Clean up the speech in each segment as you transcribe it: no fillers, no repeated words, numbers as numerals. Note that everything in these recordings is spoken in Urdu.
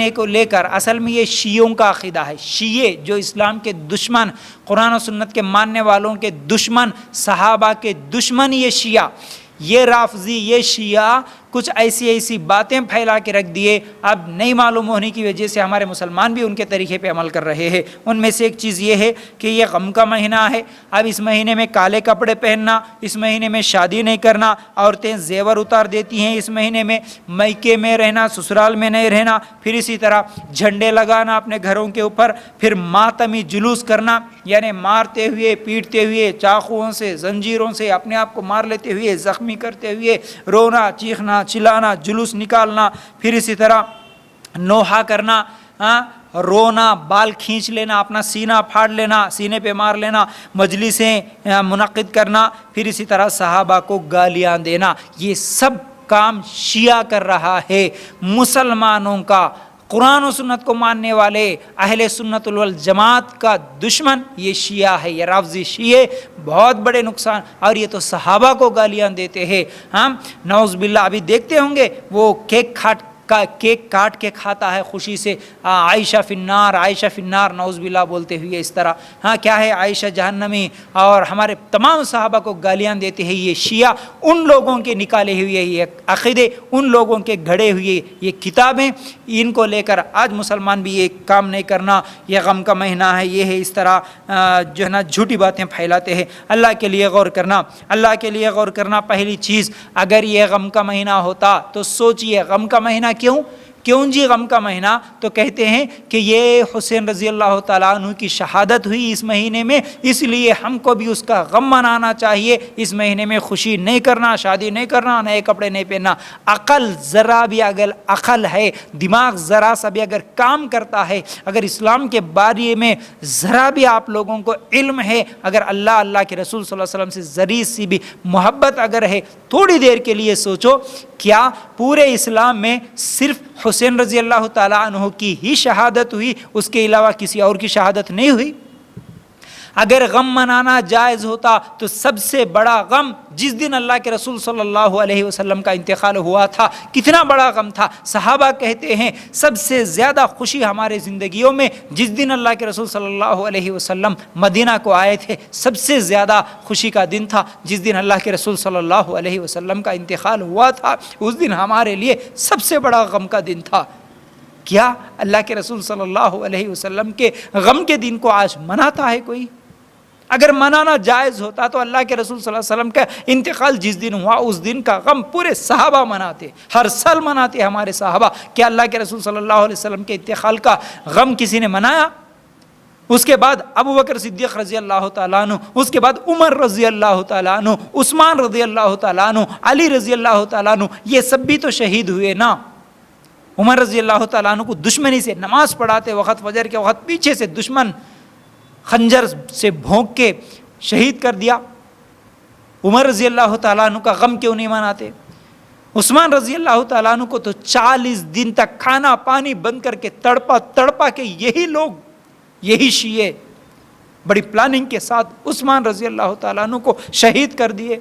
مہینے کو لے کر اصل میں یہ شیعوں کا عقیدہ ہے. شیعے جو اسلام کے دشمن، قرآن و سنت کے ماننے والوں کے دشمن، صحابہ کے دشمن، یہ شیعہ، یہ رافضی، یہ شیعہ کچھ ایسی باتیں پھیلا کے رکھ دیے. اب نہیں معلوم ہونے کی وجہ سے ہمارے مسلمان بھی ان کے طریقے پہ عمل کر رہے ہیں. ان میں سے ایک چیز یہ ہے کہ یہ غم کا مہینہ ہے. اب اس مہینے میں کالے کپڑے پہننا، اس مہینے میں شادی نہیں کرنا، عورتیں زیور اتار دیتی ہیں اس مہینے میں، میکے میں رہنا، سسرال میں نہیں رہنا، پھر اسی طرح جھنڈے لگانا اپنے گھروں کے اوپر، پھر ماتمی جلوس کرنا، یعنی مارتے ہوئے، پیٹتے ہوئے، چاقوؤں سے، زنجیروں سے اپنے آپ کو مار لیتے ہوئے، زخمی کرتے ہوئے، رونا، چیخنا، چلانا، جلوس نکالنا، پھر اسی طرح نوحہ کرنا، رونا، بال کھینچ لینا، اپنا سینہ پھاڑ لینا، سینے پہ مار لینا، مجلسیں منعقد کرنا، پھر اسی طرح صحابہ کو گالیاں دینا. یہ سب کام شیعہ کر رہا ہے. مسلمانوں کا، قرآن و سنت کو ماننے والے، اہل سنت والجماعت کا دشمن یہ شیعہ ہے. یہ رافضی شیعہ بہت بڑے نقصان، اور یہ تو صحابہ کو گالیاں دیتے ہیں. ہم نعوذ باللہ ابھی دیکھتے ہوں گے وہ کیک کاٹ کے کھاتا ہے خوشی سے، عائشہ فی النار، عائشہ فی النار، نعوذ باللہ بولتے ہوئے اس طرح. کیا ہے، عائشہ جہنمی، اور ہمارے تمام صحابہ کو گالیاں دیتے ہیں. یہ شیعہ ان لوگوں کے نکالے ہوئے یہ عقیدے، ان لوگوں کے گھڑے ہوئے یہ کتابیں، ان کو لے کر آج مسلمان بھی یہ کام نہیں کرنا. یہ غم کا مہینہ ہے، یہ ہے، اس طرح جو ہے نا جھوٹی باتیں پھیلاتے ہیں. اللہ کے لیے غور کرنا، اللہ کے لیے غور کرنا. پہلی چیز، اگر یہ غم کا مہینہ ہوتا تو سوچئے غم کا مہینہ کیوں جی غم کا مہینہ؟ تو کہتے ہیں کہ یہ حسین رضی اللہ تعالیٰ عنہ کی شہادت ہوئی اس مہینے میں، اس لیے ہم کو بھی اس کا غم منانا چاہیے. اس مہینے میں خوشی نہیں کرنا، شادی نہیں کرنا، نئے کپڑے نہیں پہننا. عقل ذرا بھی اگر عقل ہے، دماغ ذرا سا بھی اگر کام کرتا ہے، اگر اسلام کے بارے میں ذرا بھی آپ لوگوں کو علم ہے، اگر اللہ کے رسول صلی اللہ علیہ وسلم سے ذری سی بھی محبت اگر ہے، تھوڑی دیر کے لیے سوچو، کیا پورے اسلام میں صرف حسین رضی اللہ تعالیٰ عنہ کی ہی شہادت ہوئی، اس کے علاوہ کسی اور کی شہادت نہیں ہوئی؟ اگر غم منانا جائز ہوتا تو سب سے بڑا غم جس دن اللہ کے رسول صلی اللہ علیہ وسلم کا انتقال ہوا تھا، کتنا بڑا غم تھا. صحابہ کہتے ہیں سب سے زیادہ خوشی ہمارے زندگیوں میں جس دن اللہ کے رسول صلی اللہ علیہ وسلم مدینہ کو آئے تھے، سب سے زیادہ خوشی کا دن تھا جس دن اللہ کے رسول صلی اللہ علیہ وسلم کا انتقال ہوا تھا. اس دن ہمارے لیے سب سے بڑا غم کا دن تھا. کیا اللہ کے رسول صلی اللہ علیہ وسلم کے غم کے دن کو آج مناتا ہے کوئی؟ اگر منانا جائز ہوتا تو اللہ کے رسول صلی اللہ علیہ وسلم کا انتقال جس دن ہوا اس دن کا غم پورے صحابہ مناتے، ہر سال مناتے ہمارے صحابہ. کیا اللہ کے رسول صلی اللہ علیہ وسلم کے انتقال کا غم کسی نے منایا؟ اس کے بعد ابو بکر صدیق رضی اللہ تعالیٰ عنہ، اس کے بعد عمر رضی اللہ تعالیٰ عنہ، عثمان رضی اللہ تعالیٰ عنہ، علی رضی اللہ تعالیٰ عنہ، یہ سب بھی تو شہید ہوئے نا. عمر رضی اللہ تعالیٰ عنہ کو دشمنی سے نماز پڑھاتے وقت، فجر کے وقت پیچھے سے دشمن خنجر سے بھونک کے شہید کر دیا. عمر رضی اللہ تعالیٰ عنہ کا غم کیوں نہیں مناتے؟ عثمان رضی اللہ تعالیٰ عنہ کو تو 40 دن تک کھانا پانی بند کر کے تڑپا کے یہی لوگ، یہی شیعے بڑی پلاننگ کے ساتھ عثمان رضی اللہ تعالیٰ عنہ کو شہید کر دیے.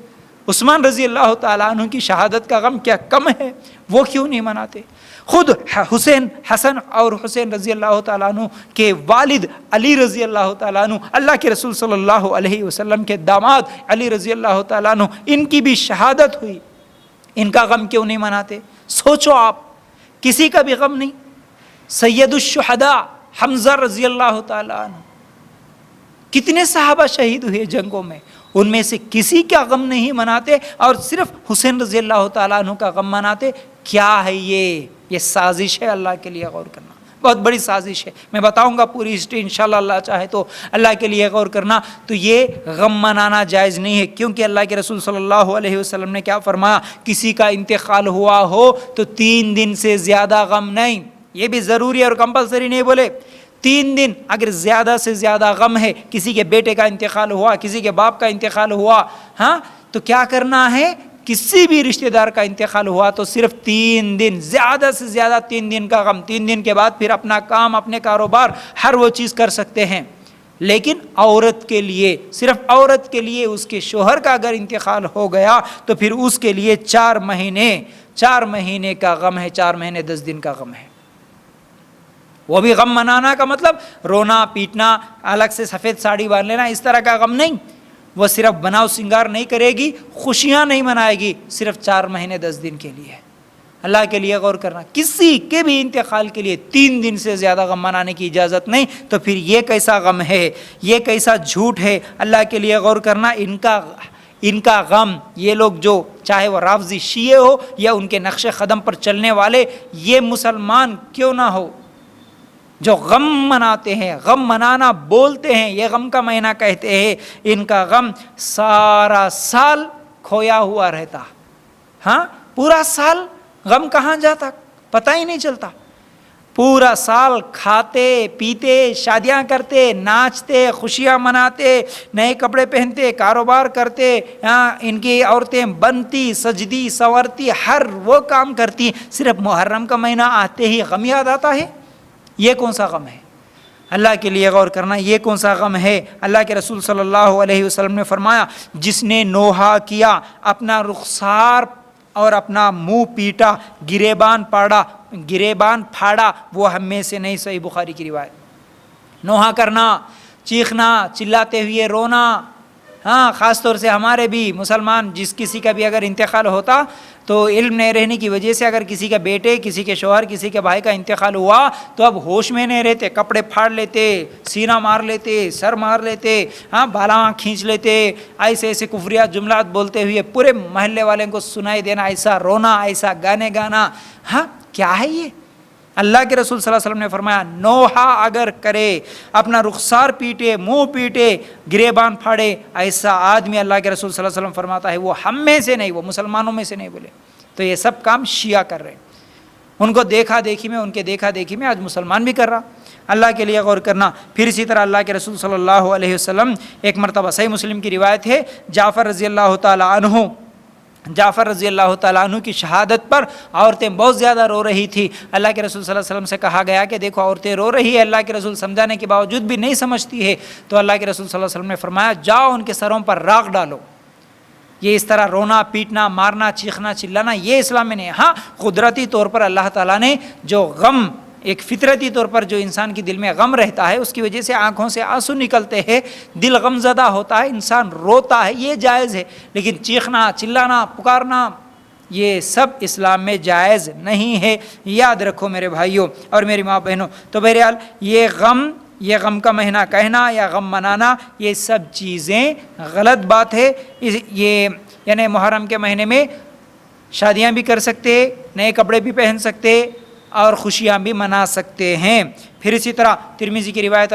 عثمان رضی اللہ تعالیٰ عنہ کی شہادت کا غم کیا کم ہے؟ وہ کیوں نہیں مناتے؟ خود حسن اور حسین رضی اللہ تعالیٰ عنہ کے والد علی رضی اللہ تعالیٰ عنہ، اللہ کے رسول صلی اللہ علیہ وسلم کے داماد علی رضی اللہ تعالیٰ عنہ، ان کی بھی شہادت ہوئی. ان کا غم کیوں نہیں مناتے؟ سوچو آپ، کسی کا بھی غم نہیں. سید الشہداء حمزہ رضی اللہ تعالیٰ عنہ، کتنے صحابہ شہید ہوئے جنگوں میں، ان میں سے کسی کا غم نہیں مناتے اور صرف حسین رضی اللہ تعالیٰ عنہ کا غم مناتے. کیا ہے یہ سازش ہے. اللہ کے لیے غور کرنا، بہت بڑی سازش ہے. میں بتاؤں گا پوری ہسٹری انشاءاللہ، اللہ چاہے تو. اللہ کے لیے غور کرنا. تو یہ غم منانا جائز نہیں ہے، کیونکہ اللہ کے رسول صلی اللہ علیہ وسلم نے کیا فرمایا؟ کسی کا انتقال ہوا ہو تو 3 دن سے زیادہ غم نہیں. یہ بھی ضروری اور کمپلسری نہیں بولے. 3 دن اگر زیادہ سے زیادہ غم ہے، کسی کے بیٹے کا انتقال ہوا، کسی کے باپ کا انتقال ہوا، تو کیا کرنا ہے؟ کسی بھی رشتہ دار کا انتقال ہوا تو صرف 3 دن، زیادہ سے زیادہ 3 دن کا غم. 3 دن کے بعد پھر اپنا کام، اپنے کاروبار، ہر وہ چیز کر سکتے ہیں. لیکن عورت کے لیے، صرف عورت کے لیے، اس کے شوہر کا اگر انتقال ہو گیا تو پھر اس کے لیے 4 مہینے کا غم ہے، 4 مہینے 10 دن کا غم ہے. وہ بھی غم منانا کا مطلب رونا پیٹنا، الگ سے سفید ساڑی باندھ لینا، اس طرح کا غم نہیں. وہ صرف بناؤ سنگار نہیں کرے گی، خوشیاں نہیں منائے گی، صرف 4 مہینے 10 دن کے لیے. اللہ کے لیے غور کرنا، کسی کے بھی انتقال کے لیے 3 دن سے زیادہ غم منانے کی اجازت نہیں. تو پھر یہ کیسا غم ہے، یہ کیسا جھوٹ ہے. اللہ کے لیے غور کرنا. ان کا غم، یہ لوگ جو چاہے وہ رافضی شیعہ ہو یا ان کے نقش قدم پر چلنے والے، یہ مسلمان کیوں نہ ہو، جو غم مناتے ہیں، غم منانا بولتے ہیں، یہ غم کا مہینہ کہتے ہیں، ان کا غم سارا سال کھویا ہوا رہتا. ہاں، پورا سال غم کہاں جاتا پتہ ہی نہیں چلتا. پورا سال کھاتے پیتے، شادیاں کرتے، ناچتے، خوشیاں مناتے، نئے کپڑے پہنتے، کاروبار کرتے، ان کی عورتیں بنتی سجدی سنورتی، ہر وہ کام کرتی. صرف محرم کا مہینہ آتے ہی غم یاد آتا ہے. یہ کون سا غم ہے؟ اللہ کے لیے غور کرنا، یہ کون سا غم ہے؟ اللہ کے رسول صلی اللہ علیہ وسلم نے فرمایا، جس نے نوحہ کیا، اپنا رخسار اور اپنا منہ پیٹا، گریبان پھاڑا، وہ ہم میں سے نہیں. صحیح بخاری کی روایت. نوحہ کرنا، چیخنا، چلاتے ہوئے رونا. ہاں، خاص طور سے ہمارے بھی مسلمان، جس کسی کا بھی اگر انتقال ہوتا تو علم نہیں رہنے کی وجہ سے، اگر کسی کا بیٹے، کسی کے شوہر، کسی کے بھائی کا انتقال ہوا تو اب ہوش میں نہیں رہتے، کپڑے پھاڑ لیتے، سینہ مار لیتے، سر مار لیتے، ہاں، بالاں کھینچ لیتے، ایسے کفریات جملات بولتے ہوئے پورے محلے والوں کو سنائی دینا، ایسا رونا، ایسا گانے گانا. ہاں، کیا ہے یہ؟ اللہ کے رسول صلی اللہ علیہ وسلم نے فرمایا، نوحہ اگر کرے، اپنا رخسار پیٹے، منہ پیٹے، گریبان پھاڑے، ایسا آدمی، اللہ کے رسول صلی اللہ علیہ وسلم فرماتا ہے، وہ ہم میں سے نہیں، وہ مسلمانوں میں سے نہیں. بولے تو یہ سب کام شیعہ کر رہے ہیں. ان کو دیکھا دیکھی میں آج مسلمان بھی کر رہا. اللہ کے لیے غور کرنا. پھر اسی طرح اللہ کے رسول صلی اللہ علیہ وسلم، ایک مرتبہ صحیح مسلم کی روایت ہے، جعفر رضی اللہ تعالیٰ عنہ کی شہادت پر عورتیں بہت زیادہ رو رہی تھی. اللہ کے رسول صلی اللہ علیہ وسلم سے کہا گیا کہ دیکھو عورتیں رو رہی ہے. اللہ کے رسول سمجھانے کے باوجود بھی نہیں سمجھتی ہے. تو اللہ کے رسول صلی اللہ علیہ وسلم نے فرمایا، جاؤ ان کے سروں پر راکھ ڈالو. یہ اس طرح رونا پیٹنا مارنا چیخنا چلانا یہ اسلام میں نہیں. ہاں، قدرتی طور پر اللہ تعالیٰ نے جو غم، ایک فطرتی طور پر جو انسان کی دل میں غم رہتا ہے، اس کی وجہ سے آنکھوں سے آنسو نکلتے ہیں، دل غم زدہ ہوتا ہے، انسان روتا ہے، یہ جائز ہے. لیکن چیخنا چلانا پکارنا یہ سب اسلام میں جائز نہیں ہے. یاد رکھو میرے بھائیوں اور میری ماں بہنوں. تو بہرحال یہ غم کا مہینہ کہنا یا غم منانا، یہ سب چیزیں غلط بات ہے. یہ یعنی محرم کے مہینے میں شادیاں بھی کر سکتے، نئے کپڑے بھی پہن سکتے اور خوشیاں بھی منا سکتے ہیں. پھر اسی طرح ترمذی کی روایت